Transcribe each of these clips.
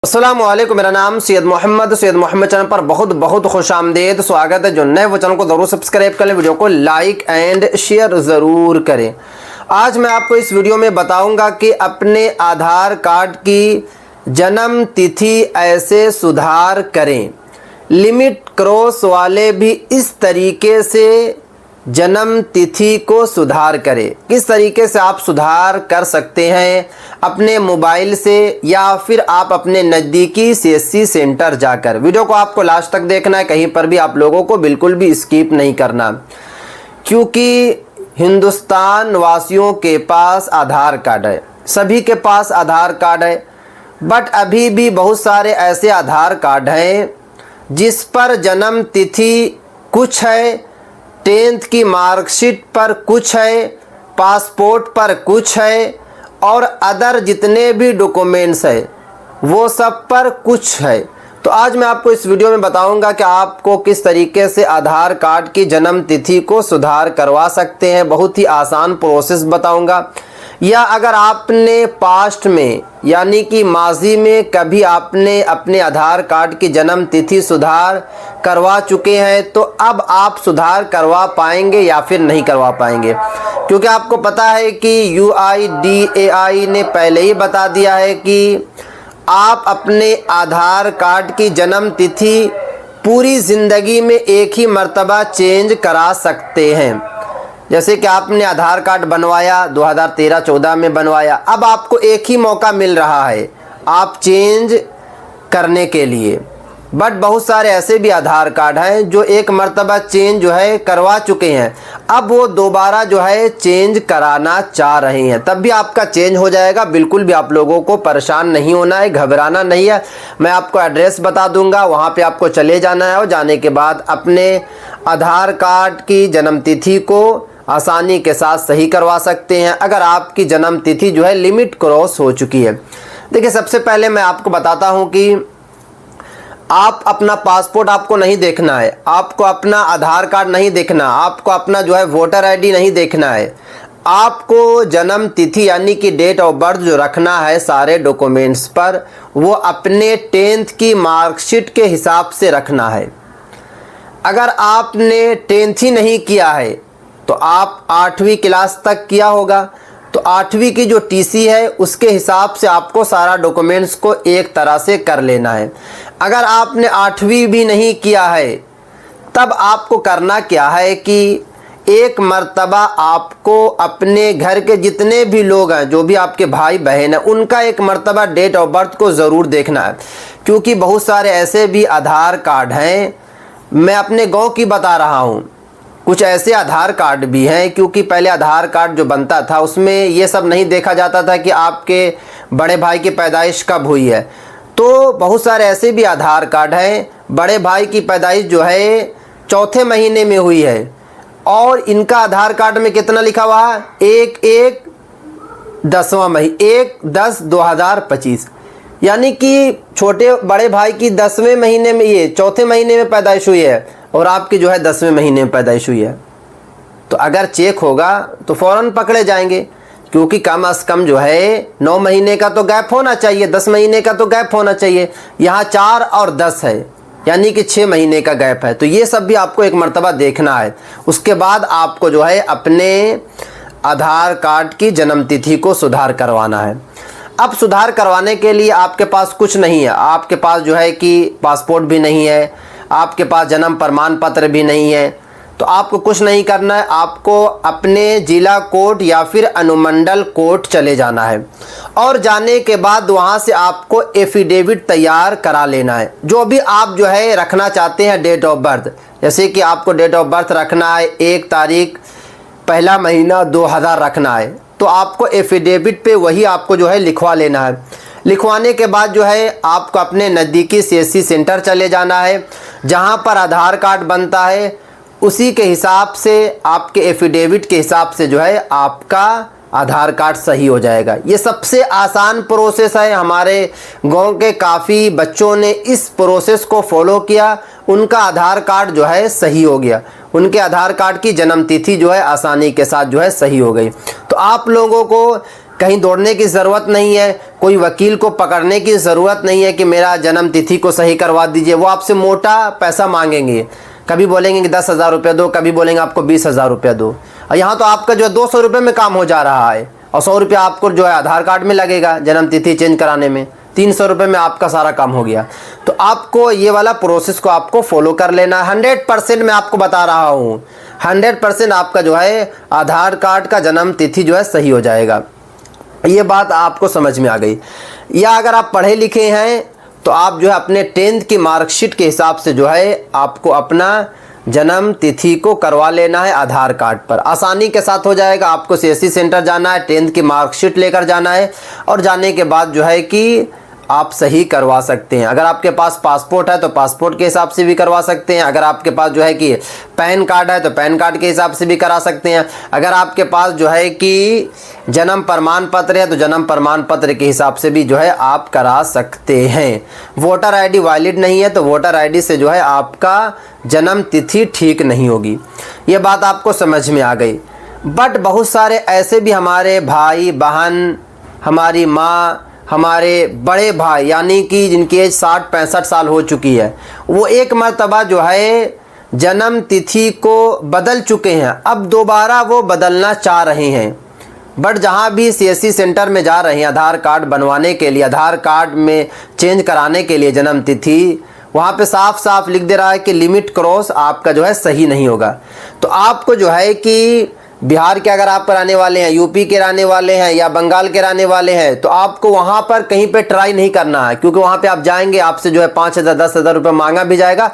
अस्सलाम वालेकुम। मेरा नाम सैयद मोहम्मद चैनल पर बहुत बहुत खुश आमदेद, स्वागत है। जो नए वो चैनल को ज़रूर सब्सक्राइब करें, वीडियो को लाइक एंड शेयर ज़रूर करें। आज मैं आपको इस वीडियो में बताऊंगा कि अपने आधार कार्ड की जन्म तिथि ऐसे सुधार करें। लिमिट क्रॉस वाले भी इस तरीके से जन्म तिथि को सुधार करें। किस तरीके से आप सुधार कर सकते हैं अपने मोबाइल से, या फिर आप अपने नज़दीकी सीएससी सेंटर जाकर। वीडियो को आपको लास्ट तक देखना है, कहीं पर भी आप लोगों को बिल्कुल भी स्किप नहीं करना, क्योंकि हिंदुस्तान वासियों के पास आधार कार्ड है, सभी के पास आधार कार्ड है। बट अभी भी बहुत सारे ऐसे आधार कार्ड हैं जिस पर जन्म तिथि कुछ है, 10th की मार्कशीट पर कुछ है, पासपोर्ट पर कुछ है, और अदर जितने भी डॉक्यूमेंट्स है वो सब पर कुछ है। तो आज मैं आपको इस वीडियो में बताऊंगा कि आपको किस तरीके से आधार कार्ड की जन्म तिथि को सुधार करवा सकते हैं। बहुत ही आसान प्रोसेस बताऊंगा। या अगर आपने पास्ट में यानी कि माजी में कभी आपने अपने आधार कार्ड की जन्म तिथि सुधार करवा चुके हैं, तो अब आप सुधार करवा पाएंगे या फिर नहीं करवा पाएंगे। क्योंकि आपको पता है कि UIDAI ने पहले ही बता दिया है कि आप अपने आधार कार्ड की जन्म तिथि पूरी ज़िंदगी में एक ही मर्तबा चेंज करा सकते हैं। जैसे कि आपने आधार कार्ड बनवाया 2013-14 में बनवाया, अब आपको एक ही मौका मिल रहा है आप चेंज करने के लिए। बट बहुत सारे ऐसे भी आधार कार्ड हैं जो एक मर्तबा चेंज जो है करवा चुके हैं, अब वो दोबारा जो है चेंज कराना चाह रहे हैं, तब भी आपका चेंज हो जाएगा। बिल्कुल भी आप लोगों को परेशान नहीं होना है, घबराना नहीं है। मैं आपको एड्रेस बता दूंगा, वहाँ पे आपको चले जाना है और जाने के बाद अपने आधार कार्ड की जन्म तिथि को आसानी के साथ सही करवा सकते हैं अगर आपकी जन्म तिथि जो है लिमिट क्रॉस हो चुकी है। देखिए, सबसे पहले मैं आपको बताता हूं कि आप अपना पासपोर्ट आपको नहीं देखना है, आपको अपना आधार कार्ड नहीं देखना, आपको अपना जो है वोटर आईडी नहीं देखना है। आपको जन्म तिथि यानी कि डेट ऑफ बर्थ जो रखना है सारे डॉक्यूमेंट्स पर, वो अपने 10th की मार्कशीट के हिसाब से रखना है। अगर आपने 10th ही नहीं किया है तो आप 8वीं क्लास तक किया होगा, तो 8वीं की जो TC है उसके हिसाब से आपको सारा डॉक्यूमेंट्स को एक तरह से कर लेना है। अगर आपने 8वीं भी नहीं किया है, तब आपको करना क्या है कि एक मर्तबा आपको अपने घर के जितने भी लोग हैं, जो भी आपके भाई बहन हैं, उनका एक मर्तबा डेट ऑफ बर्थ को ज़रूर देखना है। क्योंकि बहुत सारे ऐसे भी आधार कार्ड हैं, मैं अपने गाँव की बता रहा हूँ, कुछ ऐसे आधार कार्ड भी हैं, क्योंकि पहले आधार कार्ड जो बनता था उसमें ये सब नहीं देखा जाता था कि आपके बड़े भाई की पैदाइश कब हुई है। तो बहुत सारे ऐसे भी आधार कार्ड हैं, बड़े भाई की पैदाइश जो है 4थे महीने में हुई है, और इनका आधार कार्ड में कितना लिखा हुआ है, 1/10/2025, यानी कि छोटे बड़े भाई की 10वें महीने में, ये 4थे महीने में पैदाइश हुई है और आपकी जो है 10वें महीने में पैदाइश हुई है। तो अगर चेक होगा तो फ़ौरन पकड़े जाएंगे, क्योंकि कम से कम जो है 9 महीने का तो गैप होना चाहिए, 10 महीने का तो गैप होना चाहिए। यहाँ 4 और 10 है, यानी कि 6 महीने का गैप है। तो ये सब भी आपको एक मर्तबा देखना है। उसके बाद आपको जो है अपने आधार कार्ड की जन्म तिथि को सुधार करवाना है। अब सुधार करवाने के लिए आपके पास कुछ नहीं है, आपके पास जो है कि पासपोर्ट भी नहीं है, आपके पास जन्म प्रमाण पत्र भी नहीं है, तो आपको कुछ नहीं करना है। आपको अपने जिला कोर्ट या फिर अनुमंडल कोर्ट चले जाना है, और जाने के बाद वहाँ से आपको एफिडेविट तैयार करा लेना है। जो भी आप जो है रखना चाहते हैं डेट ऑफ बर्थ, जैसे कि आपको डेट ऑफ बर्थ रखना है 1 तारीख 1 महीना 2000 रखना है, तो आपको एफिडेविट पे वही आपको जो है लिखवा लेना है। लिखवाने के बाद जो है आपको अपने नज़दीकी CSC सेंटर चले जाना है, जहां पर आधार कार्ड बनता है उसी के हिसाब से, आपके एफिडेविट के हिसाब से जो है आपका आधार कार्ड सही हो जाएगा। ये सबसे आसान प्रोसेस है। हमारे गांव के काफ़ी बच्चों ने इस प्रोसेस को फॉलो किया, उनका आधार कार्ड जो है सही हो गया, उनके आधार कार्ड की जन्म तिथि जो है आसानी के साथ जो है सही हो गई। तो आप लोगों को कहीं दौड़ने की ज़रूरत नहीं है, कोई वकील को पकड़ने की ज़रूरत नहीं है कि मेरा जन्म तिथि को सही करवा दीजिए। वो आपसे मोटा पैसा मांगेंगे, कभी बोलेंगे कि 10,000 रुपये दो, कभी बोलेंगे आपको 20,000 रुपये दो। और यहाँ तो आपका जो है 200 रुपये में काम हो जा रहा है, और 100 रुपया आपको जो है आधार कार्ड में लगेगा जन्म तिथि चेंज कराने में। 300 रुपये में आपका सारा काम हो गया। तो आपको ये वाला प्रोसेस को आपको फॉलो कर लेना है। 100% मैं आपको बता रहा हूँ, 100% आपका जो है आधार कार्ड का जन्म तिथि जो है सही हो जाएगा। ये बात आपको समझ में आ गई। या अगर आप पढ़े लिखे हैं तो आप जो है अपने 10th की मार्कशीट के हिसाब से जो है आपको अपना जन्म तिथि को करवा लेना है आधार कार्ड पर, आसानी के साथ हो जाएगा। आपको CSC सेंटर जाना है, 10th की मार्कशीट लेकर जाना है, और जाने के बाद जो है कि आप सही करवा सकते हैं। अगर आपके पास पासपोर्ट है तो पासपोर्ट के हिसाब से भी करवा सकते हैं। अगर आपके पास जो है कि पैन कार्ड है तो पैन कार्ड के हिसाब से भी करा सकते हैं। अगर आपके पास जो है कि जन्म प्रमाण पत्र है तो जन्म प्रमाण पत्र के हिसाब से भी जो है आप करा सकते हैं। वोटर आईडी वैलिड नहीं है तो वोटर आईडी से जो है आपका जन्म तिथि ठीक नहीं होगी। ये बात आपको समझ में आ गई। बट बहुत सारे ऐसे भी हमारे भाई बहन, हमारी माँ, हमारे बड़े भाई यानी कि जिनकी एज 60-65 साल हो चुकी है, वो एक मर्तबा जो है जन्म तिथि को बदल चुके हैं, अब दोबारा वो बदलना चाह रहे हैं। बट जहाँ भी CSC सेंटर में जा रहे हैं आधार कार्ड बनवाने के लिए, आधार कार्ड में चेंज कराने के लिए जन्म तिथि, वहाँ पे साफ साफ लिख दे रहा है कि लिमिट क्रॉस आपका जो है सही नहीं होगा। तो आपको जो है कि बिहार के अगर आप रहने वाले हैं, यूपी के रहने वाले हैं या बंगाल के रहने वाले हैं, तो आपको वहाँ पर कहीं पे ट्राई नहीं करना है, क्योंकि वहाँ पे आप जाएंगे आपसे जो है 5,000 10,000 रुपये मांगा भी जाएगा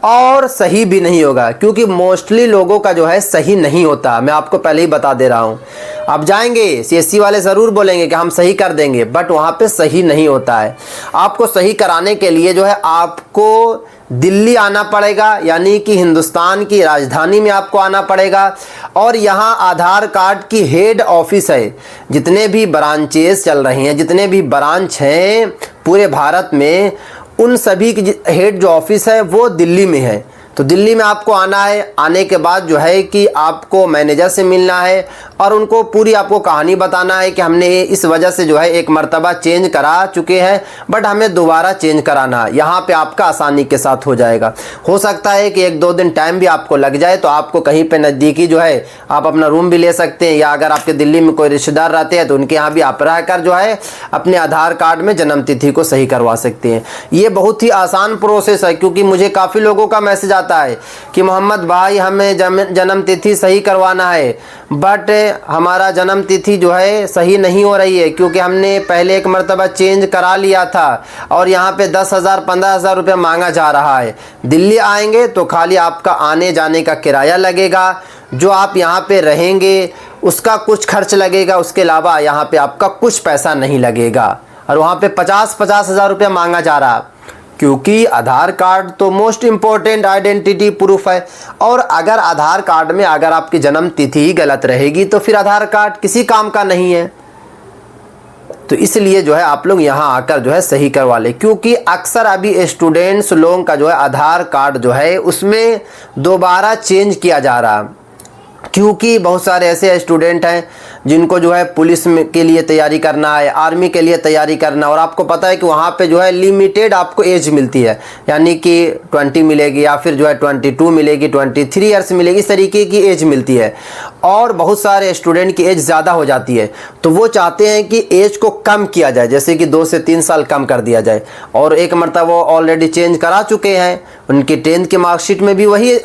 और सही भी नहीं होगा, क्योंकि मोस्टली लोगों का जो है सही नहीं होता। मैं आपको पहले ही बता दे रहा हूँ। आप जाएंगे, CSC वाले ज़रूर बोलेंगे कि हम सही कर देंगे, बट वहाँ पे सही नहीं होता है। आपको सही कराने के लिए जो है आपको दिल्ली आना पड़ेगा, यानी कि हिंदुस्तान की राजधानी में आपको आना पड़ेगा, और यहाँ आधार कार्ड की हेड ऑफिस है। जितने भी ब्रांचेस चल रहे हैं, जितने भी ब्रांच हैं पूरे भारत में, उन सभी की हेड जो ऑफिस है वो दिल्ली में है। तो दिल्ली में आपको आना है। आने के बाद जो है कि आपको मैनेजर से मिलना है और उनको पूरी आपको कहानी बताना है कि हमने इस वजह से जो है एक मर्तबा चेंज करा चुके हैं, बट हमें दोबारा चेंज कराना है। यहाँ पे आपका आसानी के साथ हो जाएगा। हो सकता है कि 1-2 दिन टाइम भी आपको लग जाए, तो आपको कहीं पे नज़दीकी जो है आप अपना रूम भी ले सकते हैं, या अगर आपके दिल्ली में कोई रिश्तेदार रहते हैं तो उनके यहाँ भी आप रहकर जो है अपने आधार कार्ड में जन्म तिथि को सही करवा सकते हैं। ये बहुत ही आसान प्रोसेस है, क्योंकि मुझे काफ़ी लोगों का मैसेज आता है कि मोहम्मद भाई हमें जन्म तिथि सही करवाना है, बट हमारा जन्म तिथि जो है सही नहीं हो रही है, क्योंकि हमने पहले एक मर्तबा चेंज करा लिया था और यहाँ पे 10,000 15,000 रुपये मांगा जा रहा है। दिल्ली आएंगे तो खाली आपका आने जाने का किराया लगेगा, जो आप यहाँ पे रहेंगे उसका कुछ खर्च लगेगा, उसके अलावा यहाँ पे आपका कुछ पैसा नहीं लगेगा। और वहाँ पे 50-50 हज़ार रुपये मांगा जा रहा, क्योंकि आधार कार्ड तो मोस्ट इम्पॉर्टेंट आइडेंटिटी प्रूफ है। और अगर आधार कार्ड में अगर आपकी जन्म तिथि ही गलत रहेगी तो फिर आधार कार्ड किसी काम का नहीं है। तो इसलिए जो है आप लोग यहाँ आकर जो है सही करवा लें, क्योंकि अक्सर अभी स्टूडेंट्स लोगों का जो है आधार कार्ड जो है उसमें दोबारा चेंज किया जा रहा, क्योंकि बहुत सारे ऐसे स्टूडेंट हैं जिनको जो है पुलिस के लिए तैयारी करना है, आर्मी के लिए तैयारी करना, और आपको पता है कि वहाँ पे जो है लिमिटेड आपको एज मिलती है, यानी कि 20 मिलेगी या फिर जो है 22 मिलेगी, 23 ईयर्स मिलेगी, इस तरीके की एज मिलती है। और बहुत सारे स्टूडेंट की एज ज़्यादा हो जाती है, तो वो चाहते हैं कि एज को कम किया जाए, जैसे कि 2 से 3 साल कम कर दिया जाए। और एक मरतबा वो ऑलरेडी चेंज करा चुके हैं, उनकी 10th की मार्कशीट में भी वही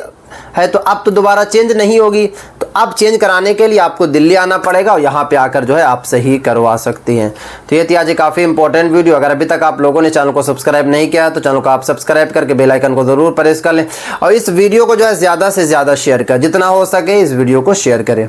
है, तो अब तो दोबारा चेंज नहीं होगी। तो अब चेंज कराने के लिए आपको दिल्ली आना पड़ेगा और यहाँ पे आकर जो है आप सही करवा सकते हैं। तो ये थी आज काफ़ी इंपॉर्टेंट वीडियो। अगर अभी तक आप लोगों ने चैनल को सब्सक्राइब नहीं किया तो चैनल को आप सब्सक्राइब करके बेल आइकन को ज़रूर प्रेस कर लें, और इस वीडियो को जो है ज़्यादा से ज़्यादा शेयर करें, जितना हो सके इस वीडियो को शेयर करें।